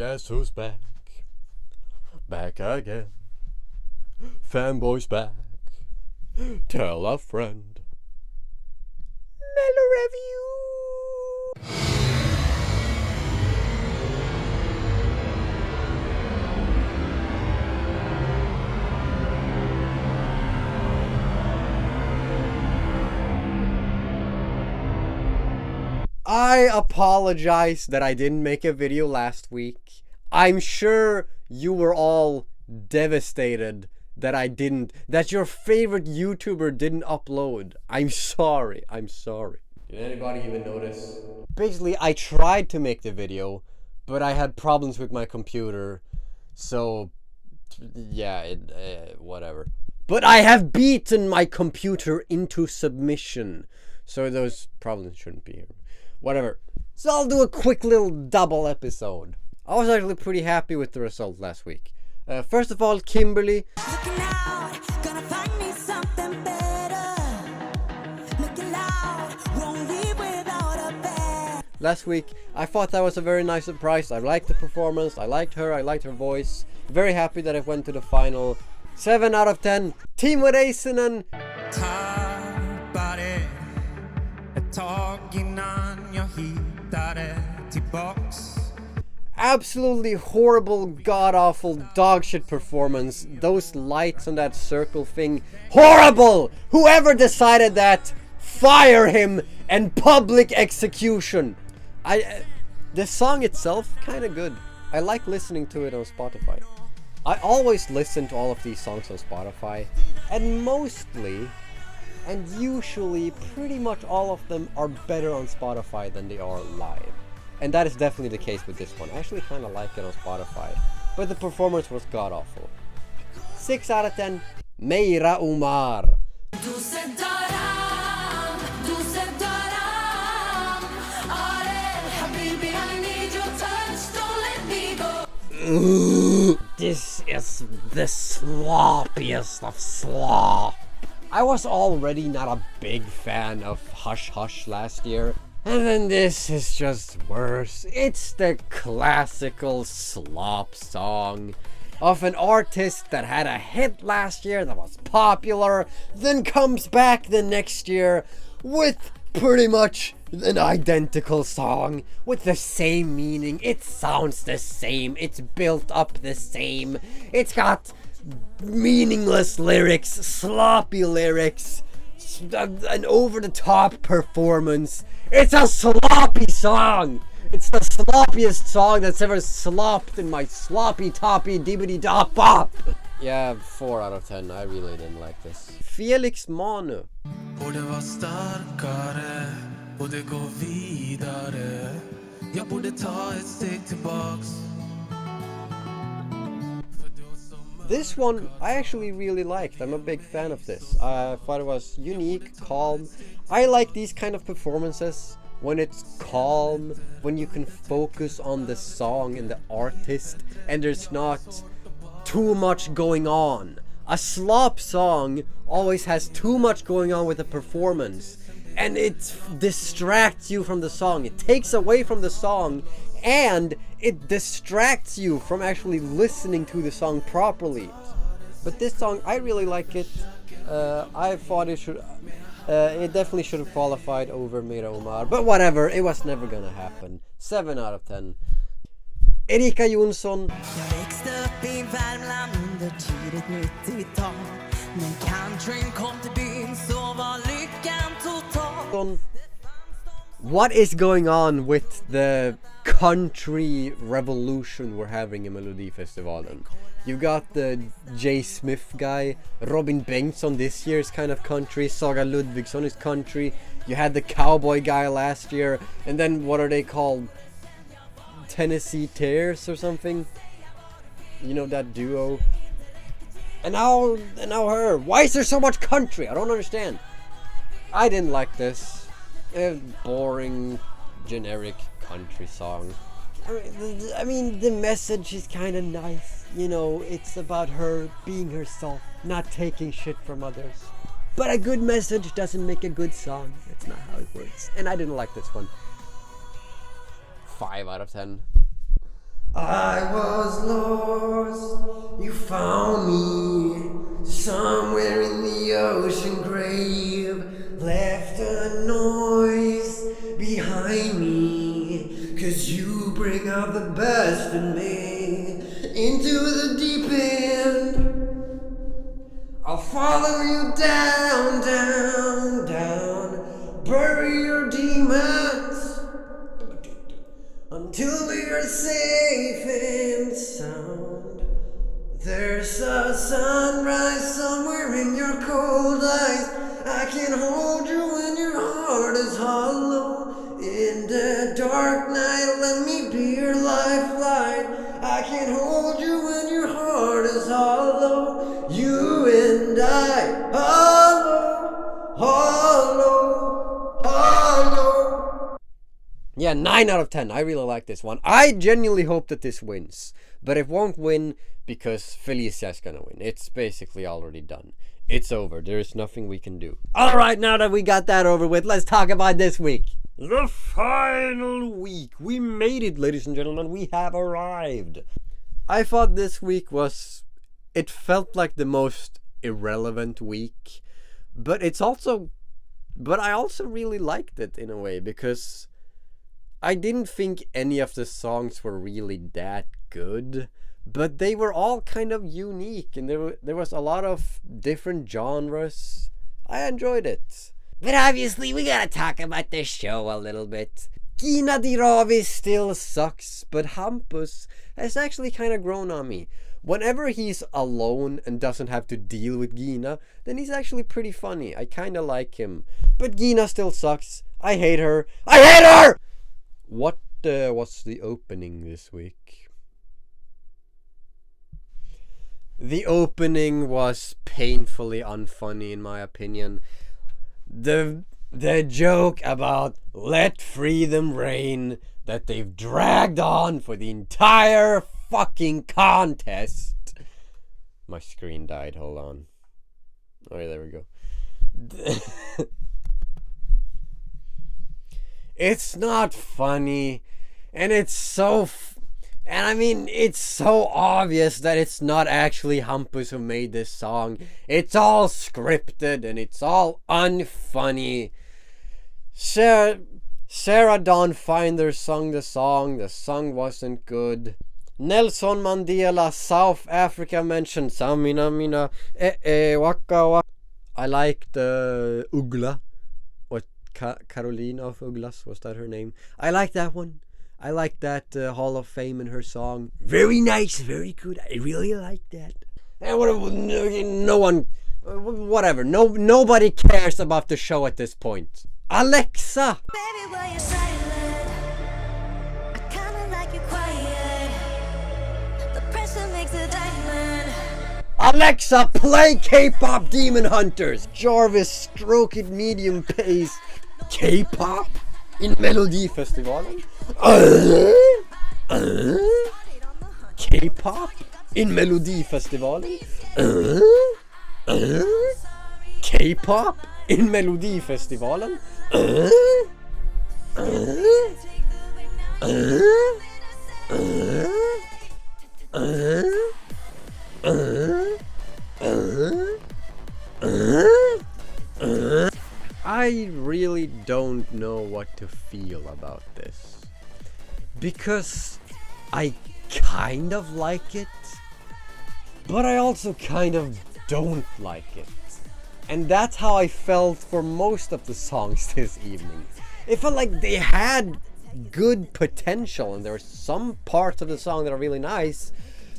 Guess who's back? Back again. Fanboy's back. Tell a friend. Mello review. I apologize that I didn't make a video last week. I'm sure you were all devastated that your favorite YouTuber didn't upload. I'm sorry. Did anybody even notice? Basically, I tried to make the video, but I had problems with my computer. So, yeah, whatever. But I have beaten my computer into submission. So those problems shouldn't be here. Whatever. So I'll do a quick little double episode. I was actually pretty happy with the result last week. First of all, Kimberly. Looking out, gonna find me something better. Looking loud, won't leave without a bed. Last week, I thought that was a very nice surprise. I liked the performance, I liked her voice. Very happy that it went to the final. 7 out of 10. Team with Aisinen. Absolutely horrible, god-awful dogshit performance. Those lights on that circle thing. Horrible! Whoever decided that, fire him and public execution. The song itself, kind of good. I like listening to it on Spotify. I always listen to all of these songs on Spotify. And mostly, and usually, pretty much all of them are better on Spotify than they are live. And that is definitely the case with this one. I actually kind of like it on Spotify. But the performance was god-awful. 6 out of 10. Meira Umar. This is the sloppiest of slop. I was already not a big fan of Hush Hush last year. And then this is just worse. It's the classical slop song of an artist that had a hit last year that was popular, then comes back the next year with pretty much an identical song with the same meaning. It sounds the same. It's built up the same. It's got meaningless lyrics, sloppy lyrics, an over-the-top performance. It's a sloppy song! It's the sloppiest song that's ever slopped in my sloppy toppy dibbity dop bop! Yeah, 4 out of 10. I really didn't like this. Felix Manu. Borde vara starkare, borde gå vidare. Jag borde ta ett steg tillbaks. This one I actually really liked. I'm a big fan of this. I thought it was unique, calm. I like these kind of performances when it's calm, when you can focus on the song and the artist and there's not too much going on. A slop song always has too much going on with the performance and it distracts you from the song. It takes away from the song and it distracts you from actually listening to the song properly. But this song, I really like it. I thought it definitely should have qualified over Meira Umar. But whatever, it was never gonna happen. 7 out of 10. Erika Jonsson. Jag växte upp i Värmland under tidigt 90-tal. När countryn kom till byn så var lyckan total. What is going on with the country revolution we're having in Melodifestivalen? You got the J. Smith guy, Robin Bengtsson this year's kind of country, Saga Ludvigsson is country, you had the cowboy guy last year, and then what are they called? Tennessee Tears or something? You know, that duo? And now her. Why is there so much country? I don't understand. I didn't like this. A boring, generic country song. I mean, the message is kind of nice. You know, it's about her being herself, not taking shit from others. But a good message doesn't make a good song. That's not how it works. And I didn't like this one. 5 out of 10. I was lost, you found me somewhere in the ocean grave, left a noise behind me, 'cause you bring out the best in me, into the deep end. I'll follow you down, down, down, bury your demons until we are safe and sound. There's a sunrise somewhere in your cold eyes. I can hold you when your heart is hollow. In the dark night, let me be your lifeline. I can hold you when your heart is hollow. You and I, hollow, hollow, hollow. Yeah, 9 out of 10. I really like this one. I genuinely hope that this wins. But it won't win because Felicia's gonna win. It's basically already done. It's over. There's nothing we can do. Alright, now that we got that over with, let's talk about this week. The final week. We made it, ladies and gentlemen. We have arrived. I thought this week was... It felt like the most irrelevant week. But it's also... But I also really liked it in a way because... I didn't think any of the songs were really that good, but they were all kind of unique, and there was a lot of different genres. I enjoyed it. But obviously, we gotta talk about the show a little bit. Gina Dirawi still sucks, but Hampus has actually kind of grown on me. Whenever he's alone and doesn't have to deal with Gina, then he's actually pretty funny. I kind of like him. But Gina still sucks. I hate her. I hate her! What was the opening this week? The opening was painfully unfunny in my opinion. The joke about let freedom reign that they've dragged on for the entire fucking contest. My screen died, hold on. Oh yeah, there we go. It's not funny, and it's so... And I mean, it's so obvious that it's not actually Hampus who made this song. It's all scripted, and it's all unfunny. Sarah Dawn Finder sung the song. The song wasn't good. Nelson Mandela, South Africa mentioned Samina Mina, waka waka. I liked Ugla. Caroline of Uglas, was that her name? I like that one. I like that Hall of Fame in her song. Very nice, very good. I really like that. And no one, whatever. Nobody cares about the show at this point. Alexa. Baby, why you silent? I kinda like you quiet. The pressure makes a diamond. Alexa, play K-pop Demon Hunters. Jarvis, stroke it medium pace. K-pop in Melodifestivalen. K-pop in Melodifestivalen. K-pop in Melodifestivalen. I really don't know what to feel about this, because I kind of like it, but I also kind of don't like it. And that's how I felt for most of the songs this evening. It felt like they had good potential, and there are some parts of the song that are really nice,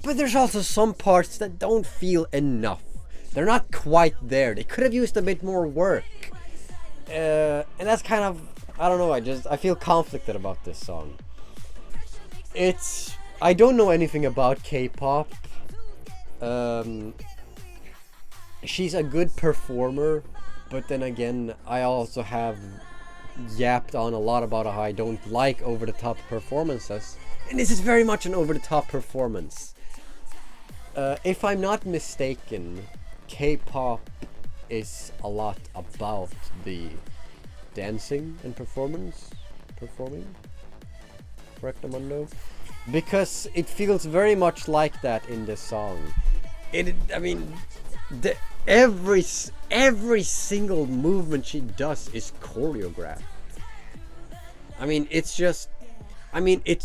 but there's also some parts that don't feel enough. They're not quite there. They could have used a bit more work. And that's kind of, I don't know, I feel conflicted about this song. I don't know anything about K-pop. She's a good performer, but then again, I also have yapped on a lot about how I don't like over-the-top performances. And this is very much an over-the-top performance. If I'm not mistaken, K-pop is a lot about the dancing and performing, correct, Amando? because it feels very much like that in the song. I mean, every single movement she does is choreographed. I mean, it's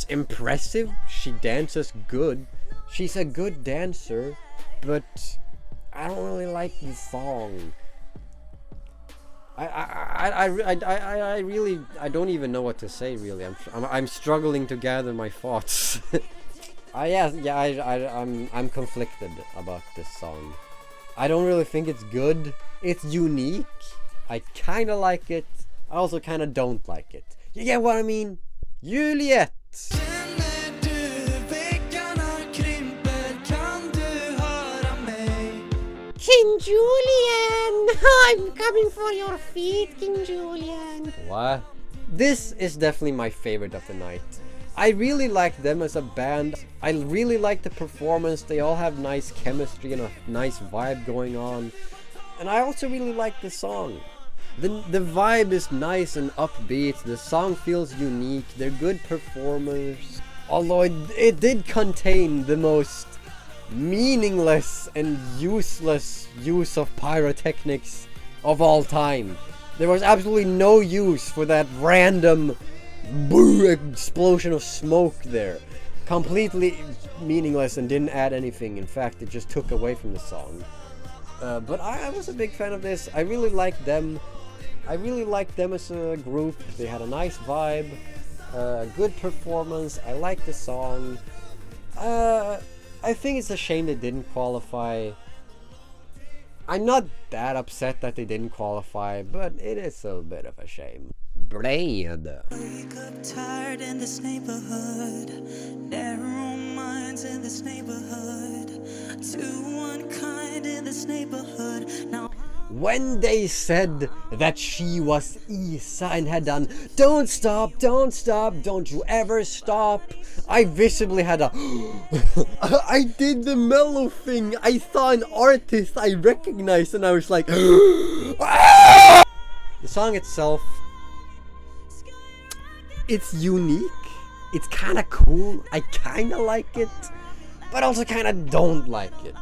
impressive. She dances good. She's a good dancer, but I don't really like the song. I really don't even know what to say. Really, I'm struggling to gather my thoughts. I'm conflicted about this song. I don't really think it's good. It's unique. I kind of like it. I also kind of don't like it. You get what I mean? Juliet! King Julian! I'm coming for your feet, King Julian! What? This is definitely my favorite of the night. I really like them as a band. I really like the performance. They all have nice chemistry and a nice vibe going on. And I also really like the song. The vibe is nice and upbeat. The song feels unique. They're good performers. Although it did contain the most meaningless and useless use of pyrotechnics of all time. There was absolutely no use for that random boo explosion of smoke there. Completely meaningless and didn't add anything. In fact, it just took away from the song. But I was a big fan of this. I really liked them. I really liked them as a group. They had a nice vibe, good performance. I like the song. I think it's a shame they didn't qualify. I'm not that upset that they didn't qualify, but it is a bit of a shame. Blade. Wake up tired in this neighborhood. Narrow minds in this neighborhood. Too unkind in this neighborhood. Now when they said that she was Isa and had done don't stop, don't you ever stop, I visibly had a I did the Mello thing. I saw an artist I recognized and I was like The song itself, it's unique, it's kind of cool, I kind of like it, but also kind of don't like it.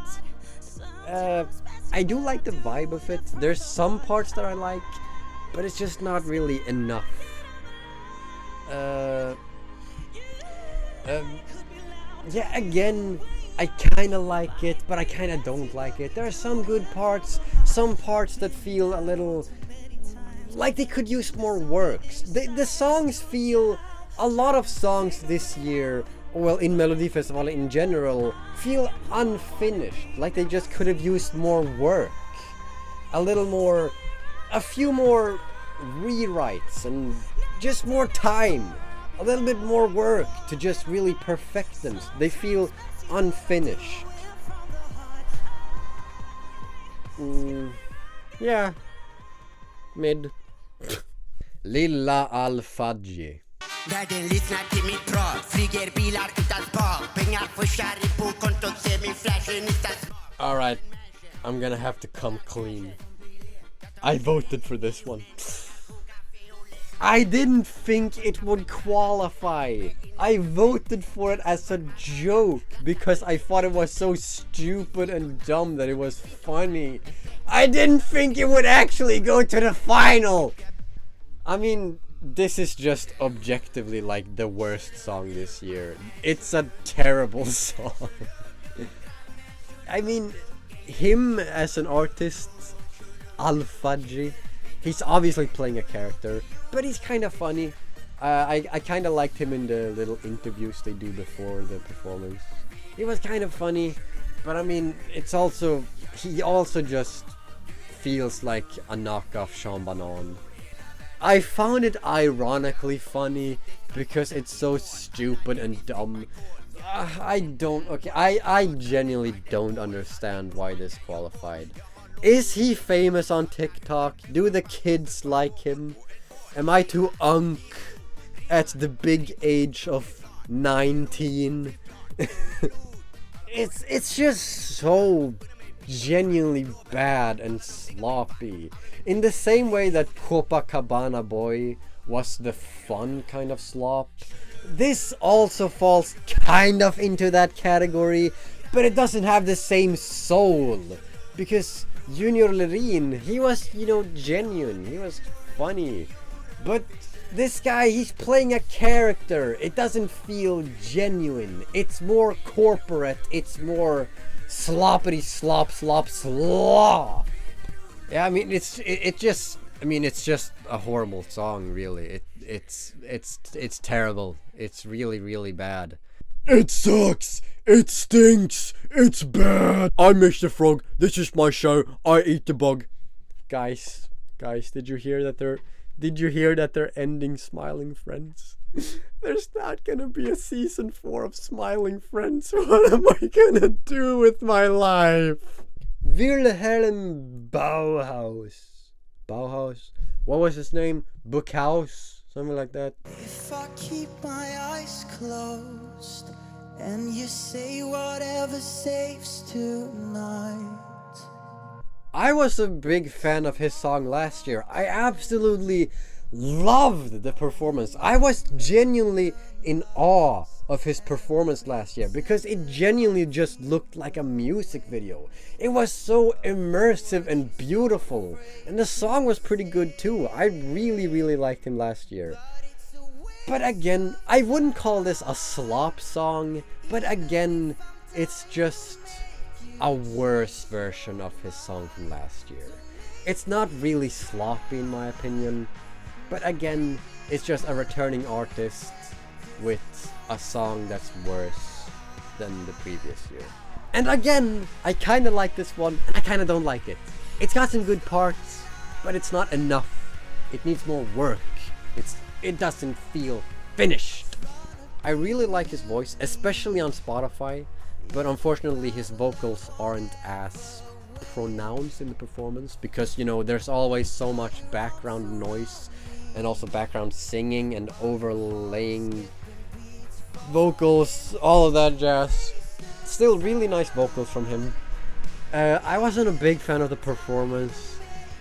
I do like the vibe of it. There's some parts that I like, but it's just not really enough. Yeah, again, I kind of like it, but I kind of don't like it. There are some good parts, some parts that feel a little like they could use more works. The songs feel, a lot of songs this year, well, in Melodifestivalen in general, feel unfinished. Like they just could have used more work. A few more rewrites and just more time. A little bit more work to just really perfect them. They feel unfinished. Yeah. Mid. Lilla Al-Fadji. Världen lyssnar till mitt prat. Flyger bilar utan spak. Pengar för kärring på kontot. Ser min flashen utan smak. Alright, I'm gonna have to come clean. I voted for this one. I didn't think it would qualify. I voted for it as a joke because I thought it was so stupid and dumb that it was funny. I didn't think it would actually go to the final. I mean, this is just objectively like the worst song this year. It's a terrible song. I mean, him as an artist, Al-Fadji, he's obviously playing a character, but he's kind of funny. I kind of liked him in the little interviews they do before the performance. He was kind of funny, but I mean, he also just feels like a knockoff Sean Banan. I found it ironically funny because it's so stupid and dumb. I genuinely don't understand why this qualified. Is he famous on TikTok? Do the kids like him? Am I too unk at the big age of 19? It's just so genuinely bad and sloppy. In the same way that Copacabana Boy was the fun kind of slop, This also falls kind of into that category, but it doesn't have the same soul. Because Junior Lerin, he was, you know, genuine, he was funny. But this guy, he's playing a character. It doesn't feel genuine. It's more corporate. It's more sloppity slop slop slop. Yeah, I mean, it's just a horrible song, really. It's terrible. It's really, really bad. It sucks. It stinks. It's bad. I'm Mr. Frog. This is my show. I eat the bug. Guys, did you hear that they're ending Smiling Friends? There's not gonna be a season 4 of Smiling Friends. What am I gonna do with my life? Wilhelm Bauhaus. What was his name? Bookhouse? Something like that. If I keep my eyes closed and you say whatever saves tonight. I was a big fan of his song last year. I absolutely loved the performance. I was genuinely in awe of his performance last year because it genuinely just looked like a music video. It was so immersive and beautiful, and the song was pretty good too. I really, really liked him last year. But again, I wouldn't call this a slop song, but again, it's just a worse version of his song from last year. It's not really sloppy in my opinion, but again, it's just a returning artist with a song that's worse than the previous year. And again, I kinda like this one, and I kinda don't like it. It's got some good parts, but it's not enough. It needs more work. It doesn't feel finished. I really like his voice, especially on Spotify, but unfortunately his vocals aren't as pronounced in the performance because, you know, there's always so much background noise and also background singing and overlaying vocals, all of that jazz. Still really nice vocals from him. I wasn't a big fan of the performance.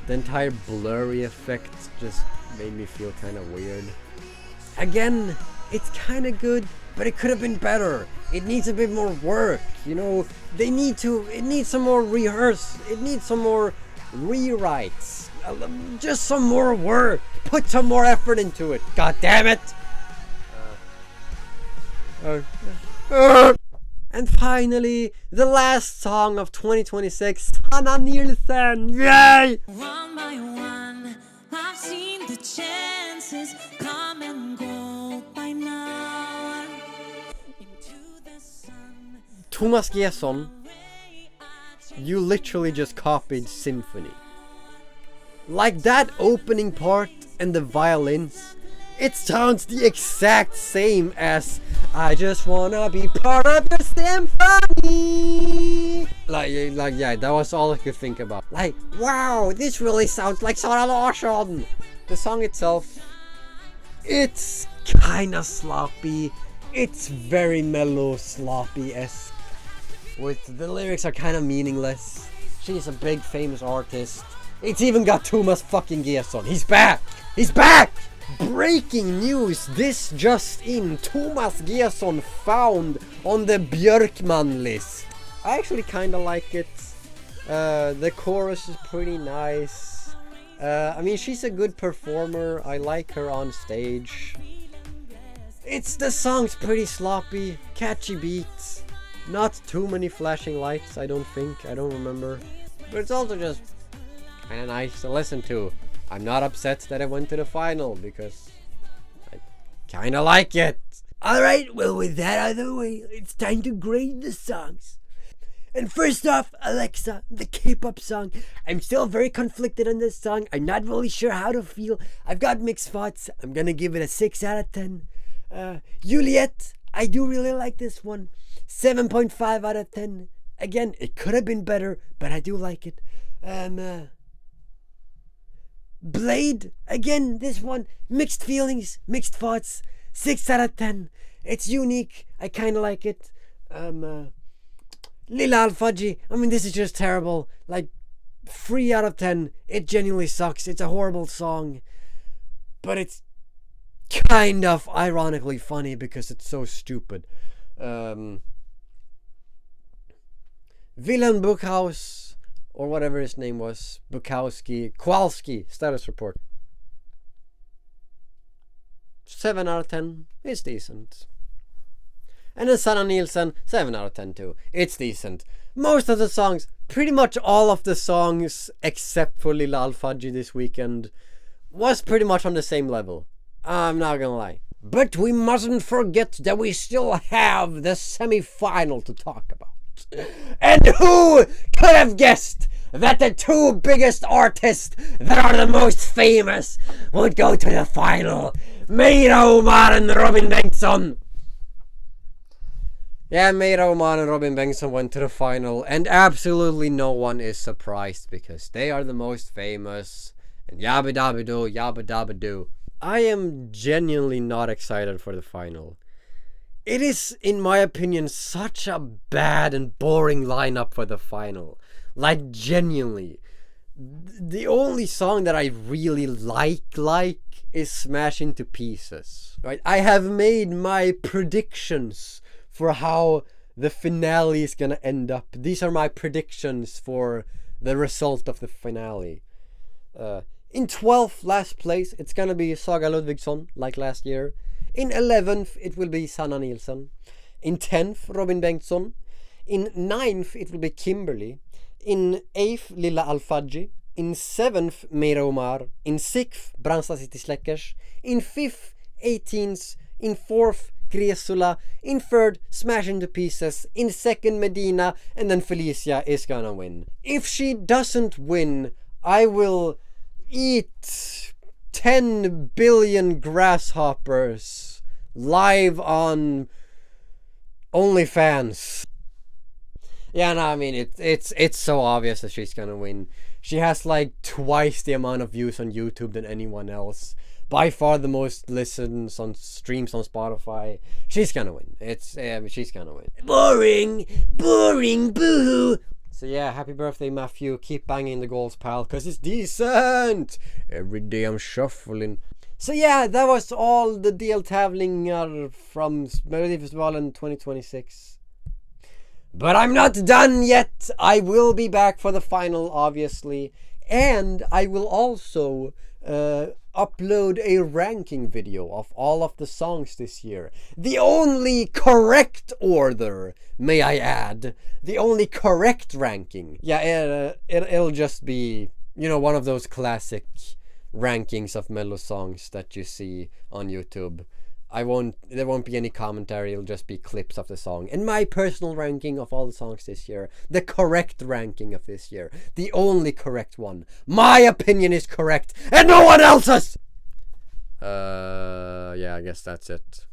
The entire blurry effect just made me feel kind of weird. Again, it's kind of good, but it could have been better. It needs a bit more work, you know. It needs some more rehearse. It needs some more rewrites. Just some more work. Put some more effort into it. God damn it. And finally, the last song of 2026, Hanna Nielsen. Yay! One by one, I've seen the chances come and go by now. Into the sun. Thomas Gesson, you literally just copied Symphony. Like that opening part and the violins, it sounds the exact same as I just wanna be part of your symphony. Like yeah, that was all I could think about. Like, wow, this really sounds like Sara Larsson. The song itself, it's kinda sloppy. It's very Mello sloppy-esque. With the lyrics are kinda meaningless. She's a big famous artist. It's even got Thomas fucking Gesson. He's back! He's back! Breaking news, this just in, Thomas Gesson found on the Björkman list. I actually kinda like it. The chorus is pretty nice. I mean, she's a good performer. I like her on stage. The song's pretty sloppy, catchy beats. Not too many flashing lights, I don't think. I don't remember. But it's also just kinda nice to listen to. I'm not upset that I went to the final because I kinda like it. Alright, well, with that out of the way, it's time to grade the songs. And first off, Alexa, the K-pop song. I'm still very conflicted on this song. I'm not really sure how to feel. I've got mixed thoughts. I'm gonna give it a 6 out of 10. Juliet, I do really like this one. 7.5 out of 10. Again, it could have been better, but I do like it. Blade, again, this one, mixed feelings, mixed thoughts, 6 out of 10. It's unique, I kinda like it. Lila Al-Fadji, I mean, this is just terrible. Like, 3 out of 10. It genuinely sucks. It's a horrible song. But it's kind of ironically funny because it's so stupid. Willem Buchhaus, or whatever his name was, Kowalski, status report. 7 out of 10, it's decent. And then Sanna Nielsen, 7 out of 10 too. It's decent. Most of the songs, pretty much all of the songs except for Lilla Al-Fadji this weekend, was pretty much on the same level. I'm not gonna lie. But we mustn't forget that we still have the semi-final to talk about. And who could have guessed that the two biggest artists that are the most famous would go to the final? Meira Omar and Robin Bengtsson. Yeah, Meira Omar and Robin Bengtsson went to the final, and absolutely no one is surprised because they are the most famous. And yabba dabba doo, yabba dabba doo. I am genuinely not excited for the final. It is, in my opinion, such a bad and boring lineup for the final. Like, genuinely. The only song that I really like is Smash Into Pieces. Right? I have made my predictions for how the finale is gonna end up. These are my predictions for the result of the finale. In 12th, last place, it's gonna be Saga Ludvigsson, like last year. In 11th, it will be Sanna Nielsen. In 10th, Robin Bengtsson. In 9th, it will be Kimberly. In 8th, Lilla Al-Fadji. In 7th, Meira Omar. In 6th, Brandsta City Släckers. In 5th, 18th. In 4th, Gresula. In 3rd, Smash Into Pieces. In 2nd, Medina. And then Felicia is gonna win. If she doesn't win, I will eat 10 billion grasshoppers live on OnlyFans. Yeah, no, I mean, it's so obvious that she's gonna win. She has like twice the amount of views on YouTube than anyone else. By far the most listens on streams on Spotify. She's gonna win. She's gonna win. Boring, boo-hoo. So yeah, happy birthday, Matthew. Keep banging the goals, pal, because it's decent. Every day I'm shuffling. So yeah, that was all the Deltävlingar from Melodifestivalen 2026. But I'm not done yet. I will be back for the final, obviously. And I will also upload a ranking video of all of the songs this year. The only correct order, may I add. The only correct ranking. Yeah, it'll just be, you know, one of those classic rankings of Mello songs that you see on YouTube. There won't be any commentary, it'll just be clips of the song. And my personal ranking of all the songs this year. The correct ranking of this year. The only correct one. My opinion is correct, and no one else's! Yeah, I guess that's it.